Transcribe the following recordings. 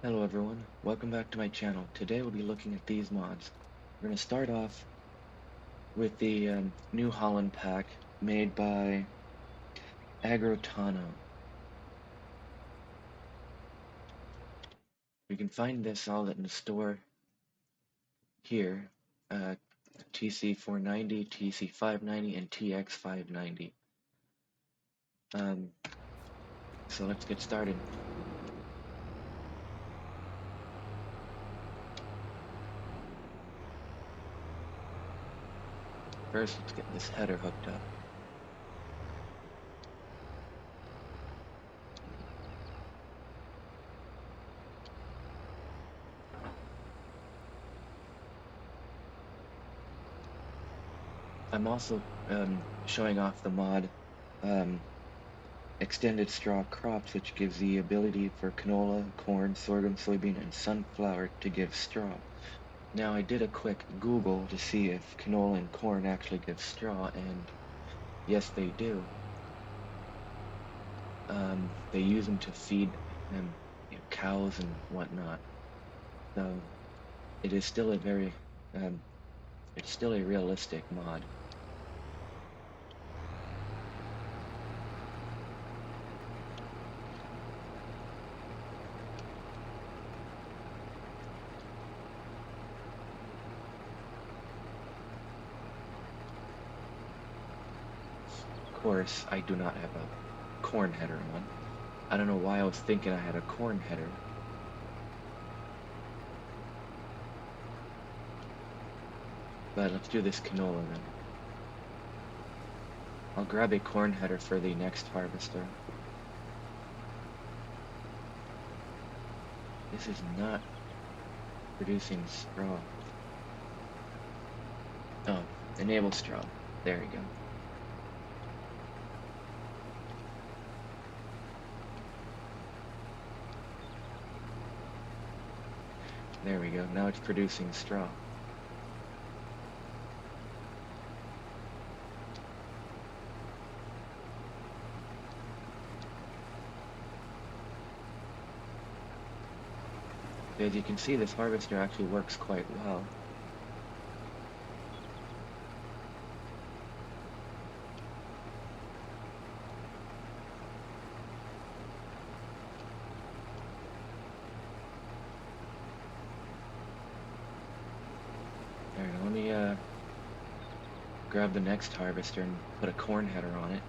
Hello everyone, welcome back to my channel. Today we'll be looking at these mods. We're going to start off with the New Holland pack made by Agrotano. You can find this all in the store here, TC490, TC590, and TX590. So let's get started. First, let's get this header hooked up. I'm also showing off the mod Extended Straw Crops, which gives the ability for canola, corn, sorghum, soybean, and sunflower to give straw. Now I did a quick Google to see if canola and corn actually give straw, and yes they do. They use them to feed cows and whatnot. So it is still a very, it's still a realistic mod. Of course, I do not have a corn header on. I don't know why I was thinking I had a corn header. But let's do this canola then. I'll grab a corn header for the next harvester. This is not producing straw. Oh, enable straw. There we go. There we go. Now it's producing straw. As you can see, this harvester actually works quite well. There we go. Let me grab the next harvester and put a corn header on it.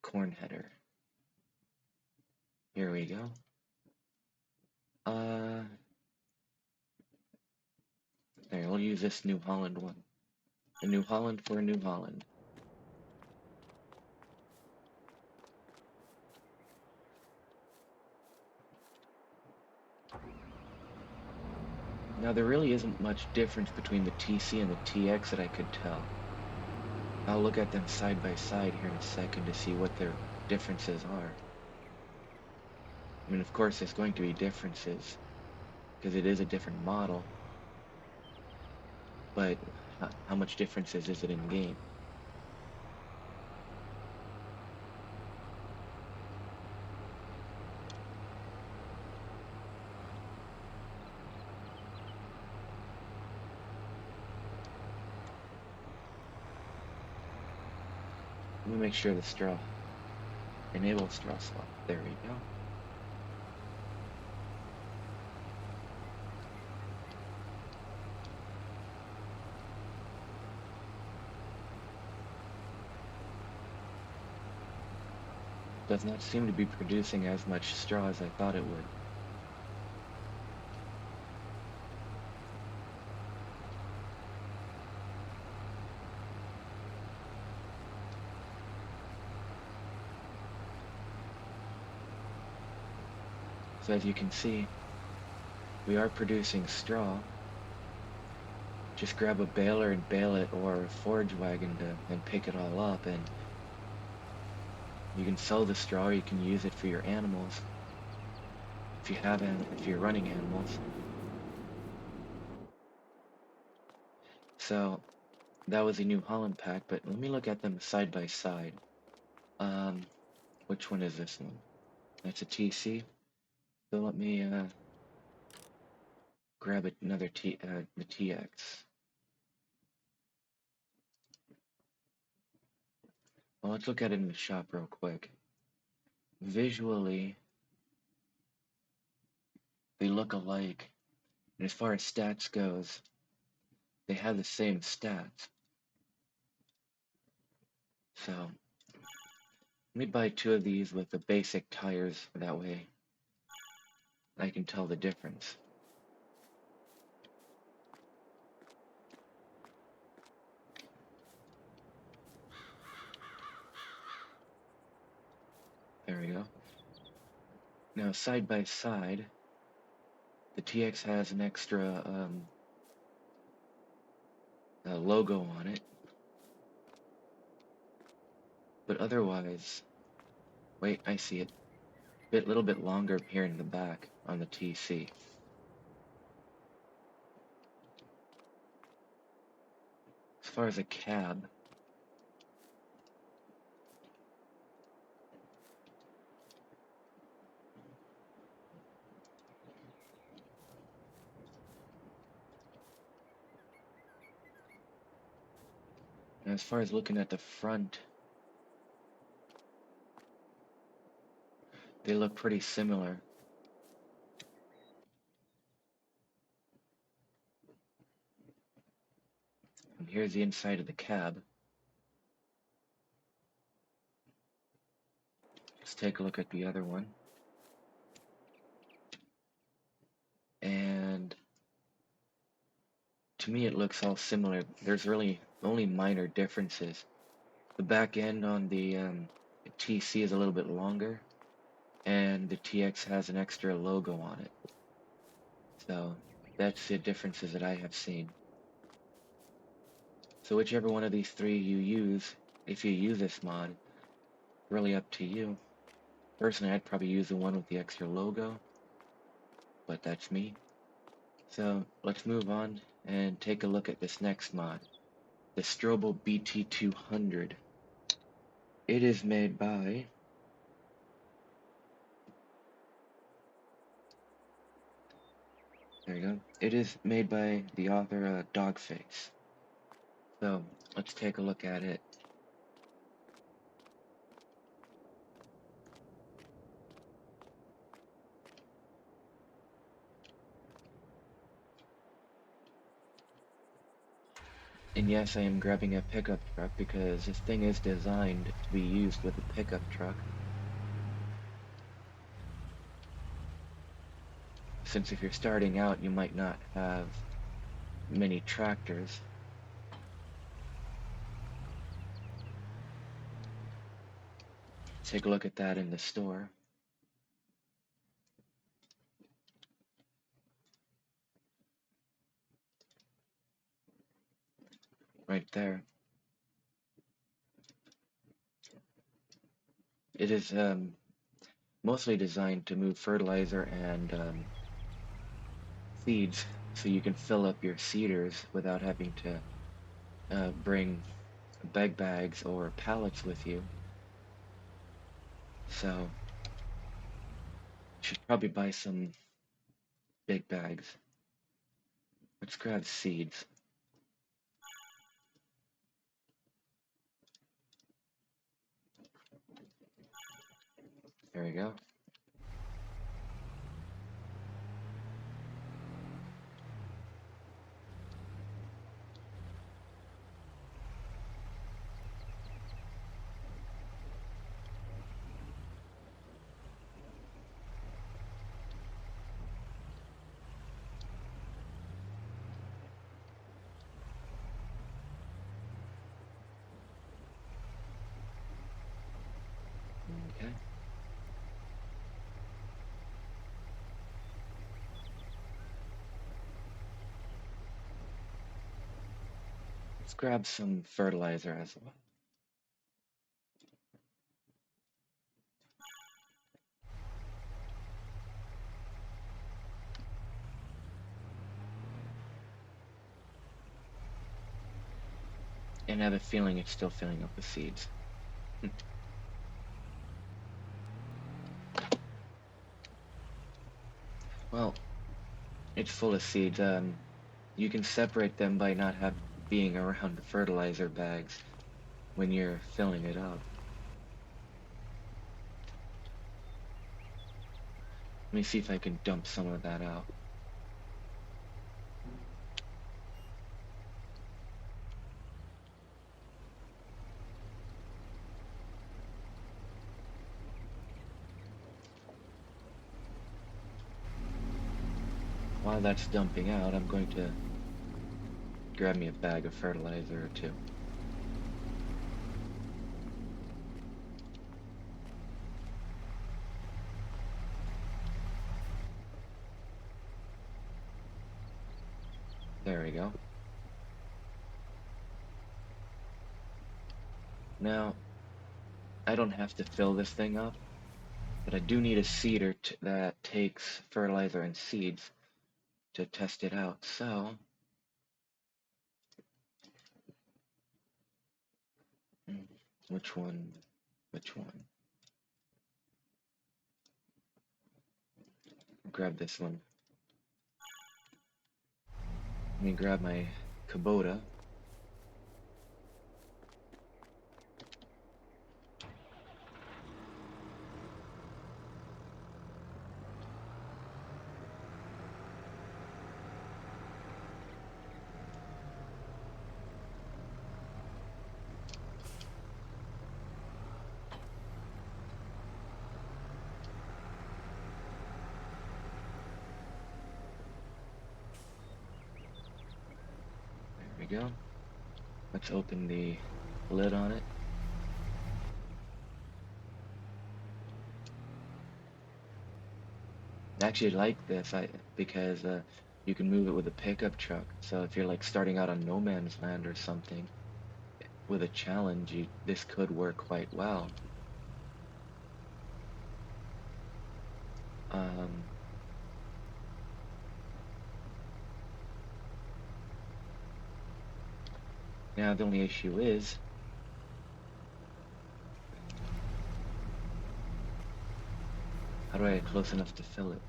Corn header. Here we go. There, we'll use this New Holland one. A New Holland for a New Holland. Now there really isn't much difference between the TC and the TX that I could tell. I'll look at them side by side here in a second to see what their differences are. I mean, of course, there's going to be differences, because it is a different model, but how much differences is it in game? Let me make sure the straw, enable straw swap, there we go. Does not seem to be producing as much straw as I thought it would. So as you can see, we are producing straw. Just grab a baler and bale it, or a forage wagon and pick it all up, and you can sell the straw, or you can use it for your animals. If you're running animals. So that was a New Holland pack, but let me look at them side by side. Which one is this one? That's a TC. So let me grab another the TX. Well, let's look at it in the shop real quick. Visually, they look alike. And as far as stats goes, they have the same stats. So, let me buy 2 of these with the basic tires. That way, I can tell the difference. There we go. Now, side by side, the TX has an extra logo on it. But otherwise, wait, I see it. Little bit longer here in the back on the TC. As far as a cab, and as far as looking at the front, they look pretty similar. And here's the inside of the cab. Let's take a look at the other one. And to me, it looks all similar. There's really only minor differences. The back end on the TC is a little bit longer, and the TX has an extra logo on it. So that's the differences that I have seen. So whichever one of these 3 you use, if you use this mod, really up to you. Personally, I'd probably use the one with the extra logo, but that's me. So let's move on and take a look at this next mod, the Strobel BT200. It is made by there you go. It is made by the author Dogface. So let's take a look at it. And yes, I am grabbing a pickup truck because this thing is designed to be used with a pickup truck. Since if you're starting out, you might not have many tractors. Take a look at that in the store. Right there. It is mostly designed to move fertilizer and seeds, so you can fill up your seeders without having to bring bag bags or pallets with you. So you should probably buy some big bags. Let's grab seeds. There we go. Okay. Let's grab some fertilizer as well. And I have a feeling it's still filling up with seeds. Well, it's full of seeds. You can separate them by not being around the fertilizer bags when you're filling it up. Let me see if I can dump some of that out. While that's dumping out, I'm going to grab me a bag of fertilizer or two. There we go. Now, I don't have to fill this thing up, but I do need a seeder that takes fertilizer and seeds to test it out. So, hmm, which one? Which one? Grab this one. Let me grab my Kubota. There we go. Let's open the lid on it. I actually like this because you can move it with a pickup truck. So if you're like starting out on no man's land or something with a challenge, this could work quite well. Um, Now the only issue is how do I get close enough to fill it?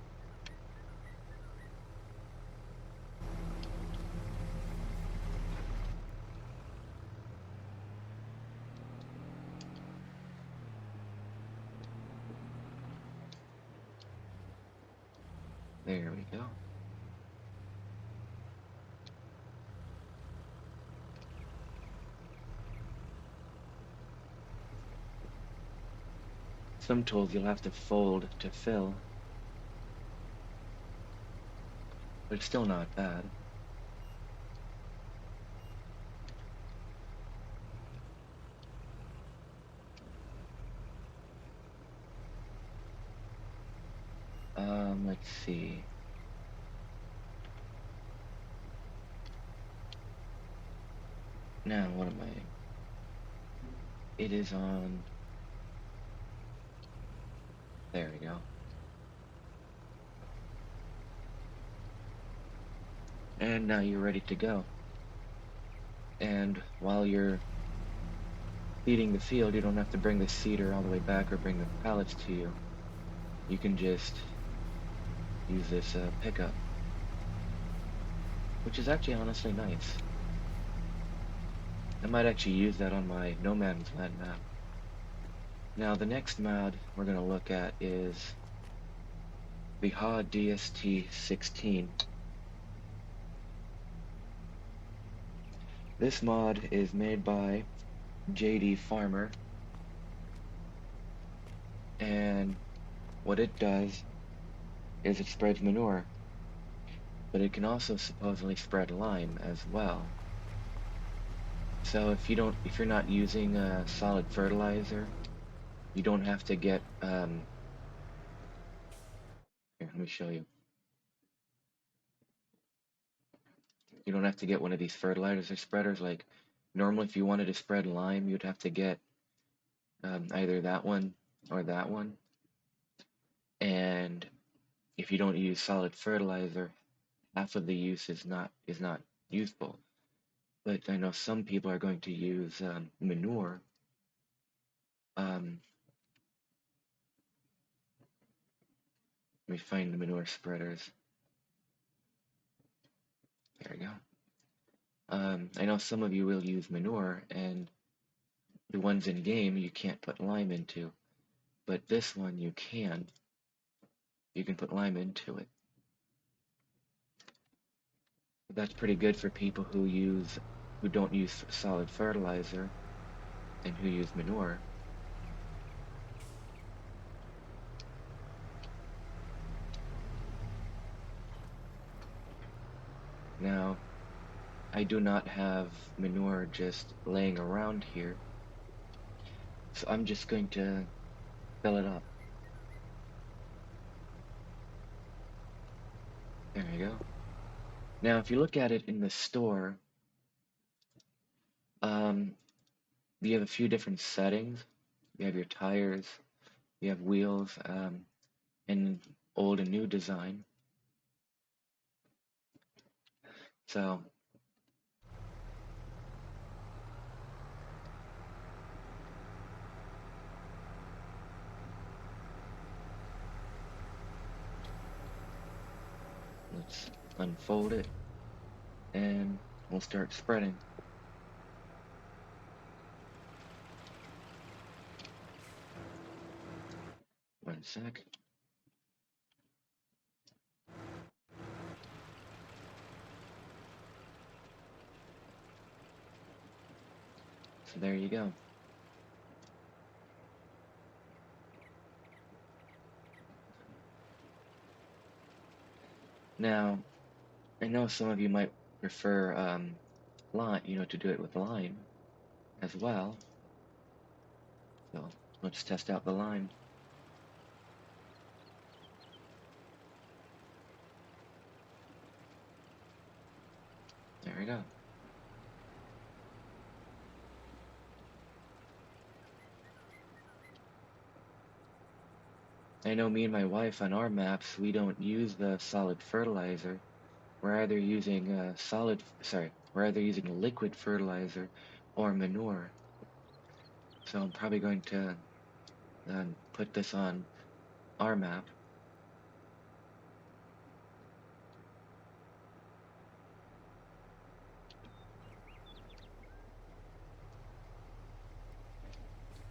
There we go. Some tools you'll have to fold to fill, but it's still not bad. Let's see. Now, what am I? It is on. There we go. And now you're ready to go. And while you're feeding the field, you don't have to bring the seeder all the way back or bring the pallets to you. You can just use this pickup, which is actually honestly nice. I might actually use that on my No Man's Land map. Now the next mod we're going to look at is the Hawe DST16. This mod is made by JD Farmer, and what it does is it spreads manure, but it can also supposedly spread lime as well. So if you're not using a solid fertilizer, you don't have to get here, let me show you. You don't have to get one of these fertilizer spreaders. Like normally, if you wanted to spread lime, you'd have to get either that one or that one. And if you don't use solid fertilizer, half of the use is not useful. But I know some people are going to use manure. Um, Let me find the manure spreaders. There we go. I know some of you will use manure, and the ones in game you can't put lime into, but this one you can. You can put lime into it. That's pretty good for people who don't use solid fertilizer and who use manure. Now, I do not have manure just laying around here, so I'm just going to fill it up. There you go. Now, if you look at it in the store, you have a few different settings. You have your tires, you have wheels, and old and new design. So let's unfold it and we'll start spreading. One sec. So there you go. Now, I know some of you might prefer lime, to do it with lime as well. So let's test out the lime. There we go. I know me and my wife on our maps, we don't use the solid fertilizer. We're either using we're either using liquid fertilizer or manure. So I'm probably going to put this on our map.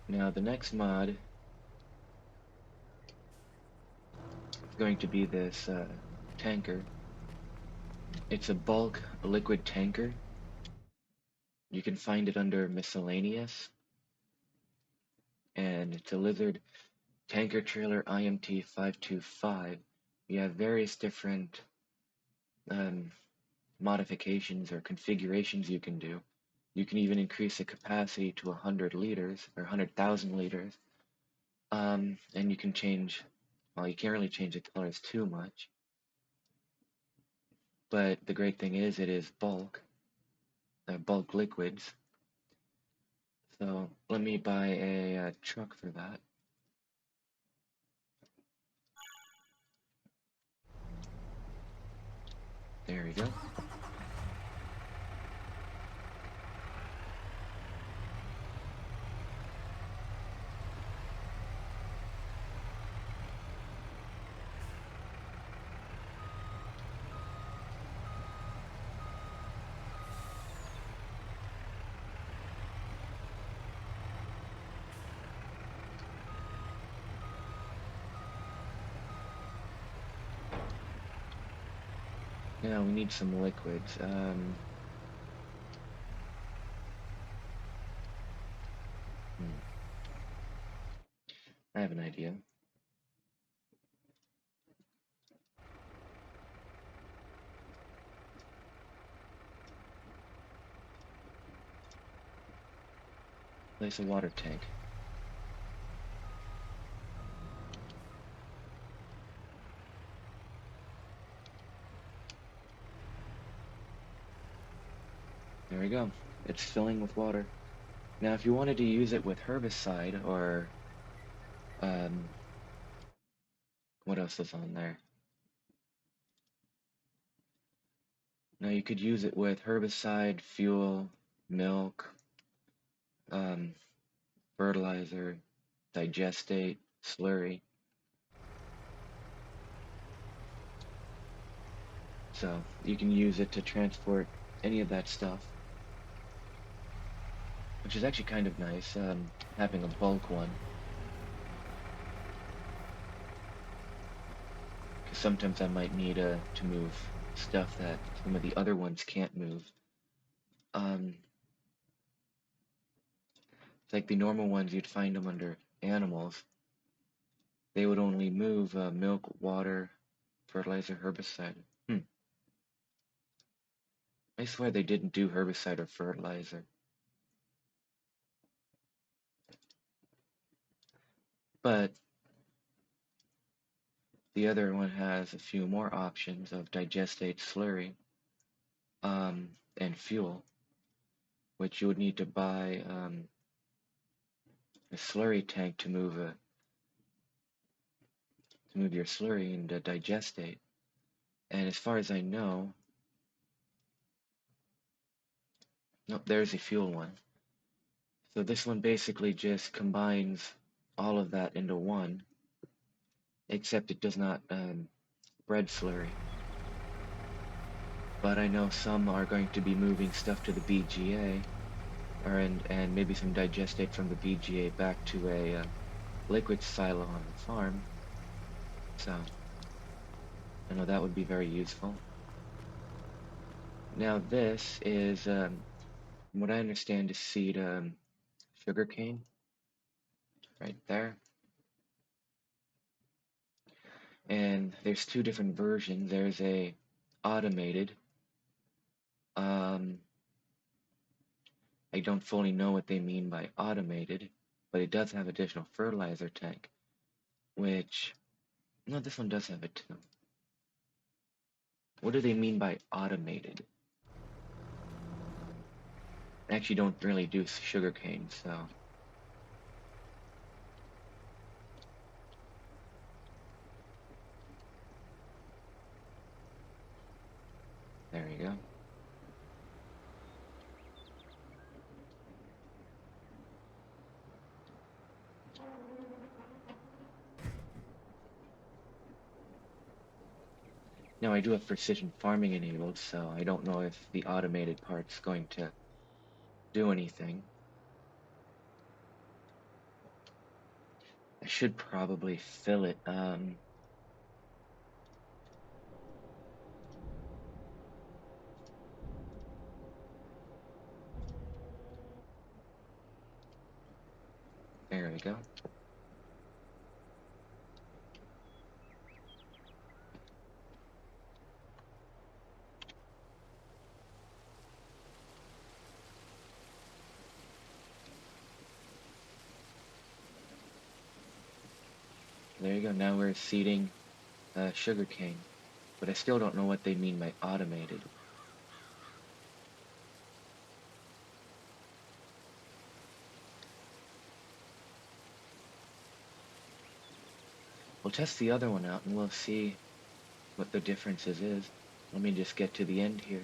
Now the next mod is going to be this tanker. It's a bulk liquid tanker. You can find it under miscellaneous, and it's a Lizard tanker trailer IMT 525. You have various different modifications or configurations you can do. You can even increase the capacity to 100 liters or 100,000 liters, and you can change. Well, you can't really change the colors too much, but the great thing is it is bulk liquids. So let me buy a truck for that. There we go. Now we need some liquids. I have an idea. Place a water tank. There we go. It's filling with water. Now, if you wanted to use it with herbicide or what else is on there? Now you could use it with herbicide, fuel, milk, fertilizer, digestate, slurry. So you can use it to transport any of that stuff, which is actually kind of nice, having a bulk one. Because sometimes I might need to move stuff that some of the other ones can't move. It's like the normal ones, you'd find them under animals. They would only move milk, water, fertilizer, herbicide. I swear they didn't do herbicide or fertilizer. But the other one has a few more options of digestate slurry and fuel, which you would need to buy a slurry tank to move your slurry into digestate. And as far as I know, nope, there's a fuel one. So this one basically just combines all of that into one, except it does not spread slurry. But I know some are going to be moving stuff to the BGA, and maybe some digestate from the BGA back to a liquid silo on the farm. So I know that would be very useful. Now this is, from what I understand, is seed sugarcane, right there. And there's two different versions. There's a automated. I don't fully know what they mean by automated, but it does have additional fertilizer tank, which, no, this one does have it too. What do they mean by automated? I actually don't really do sugarcane, so. There you go. Now I do have precision farming enabled, so I don't know if the automated part's going to do anything. I should probably fill it. There we go. There you go. Now we're seeding sugarcane, but I still don't know what they mean by automated. We'll test the other one out and we'll see what the differences is. Let me just get to the end here.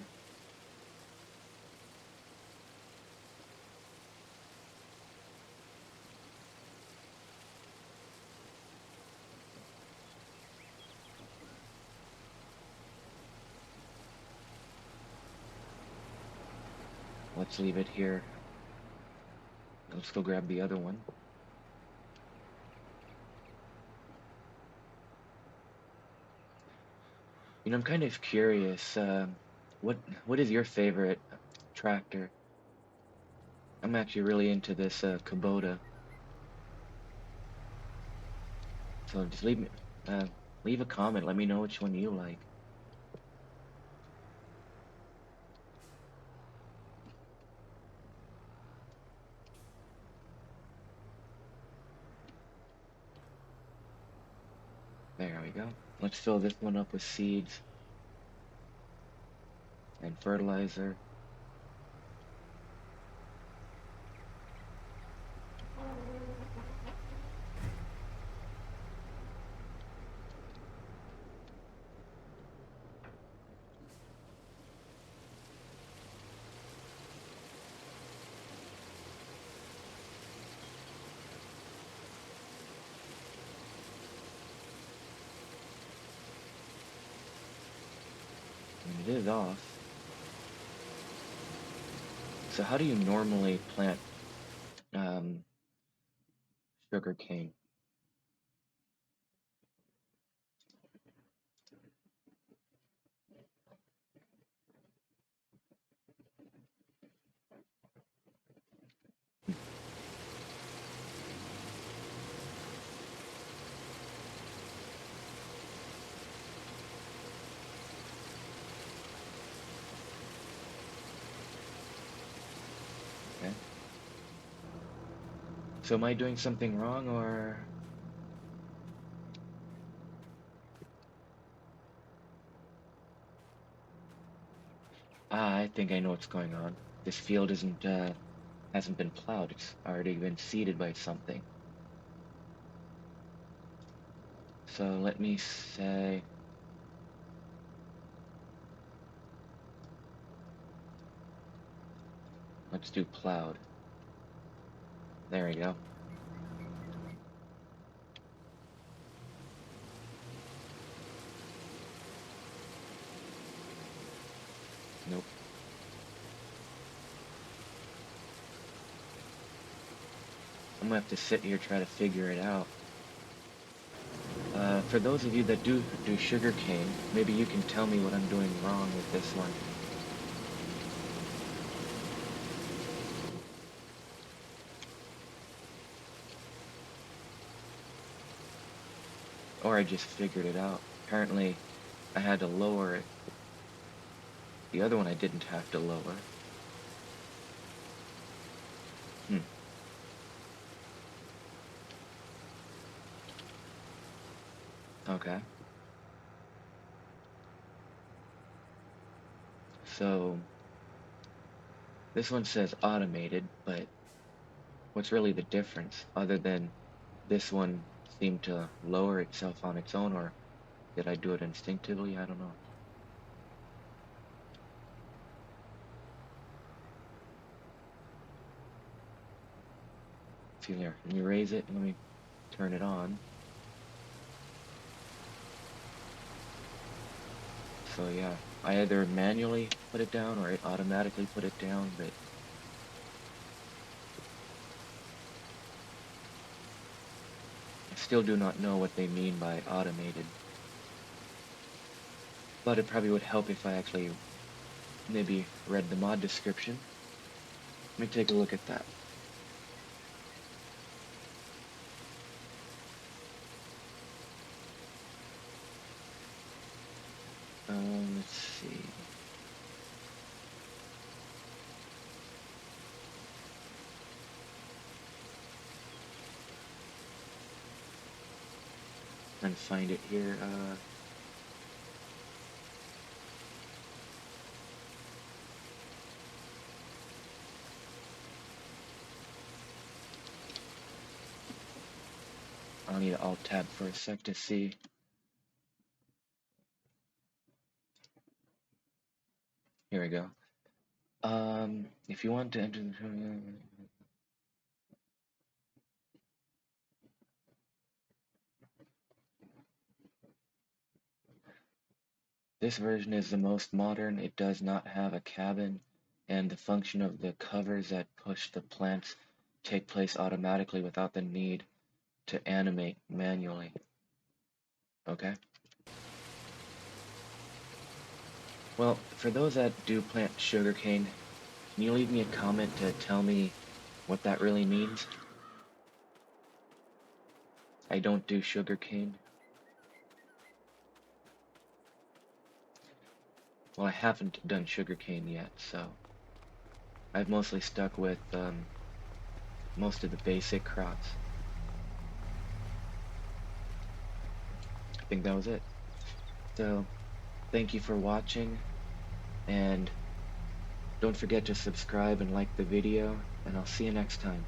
Let's leave it here. Let's go grab the other one. You know, I'm kind of curious. What is your favorite tractor? I'm actually really into this Kubota. So just leave a comment. Let me know which one you like. There we go. Let's fill this one up with seeds and fertilizer. And it is off. So how do you normally plant sugarcane? Okay. So am I doing something wrong, or... Ah, I think I know what's going on. This field hasn't been plowed. It's already been seeded by something. So let me say... Let's do plowed. There we go. Nope. I'm gonna have to sit here try to figure it out. For those of you that do sugarcane, maybe you can tell me what I'm doing wrong with this one. Or I just figured it out. Apparently, I had to lower it. The other one I didn't have to lower. Okay. So, this one says automated, but what's really the difference other than this one seemed to lower itself on its own, or did I do it instinctively? I don't know. See here, let me raise it and let me turn it on. So yeah, I either manually put it down or it automatically put it down, but I still do not know what they mean by automated. But it probably would help if I actually maybe read the mod description. Let me take a look at that. Let's see. Trying to find it here. I'll need to alt tab for a sec to see. Here we go. If you want to enter the... This version is the most modern. It does not have a cabin, and the function of the covers that push the plants take place automatically without the need to animate manually. Okay? Well, for those that do plant sugarcane, can you leave me a comment to tell me what that really means? I don't do sugarcane. Well, I haven't done sugarcane yet, so I've mostly stuck with most of the basic crops. I think that was it. So, thank you for watching, and don't forget to subscribe and like the video, and I'll see you next time.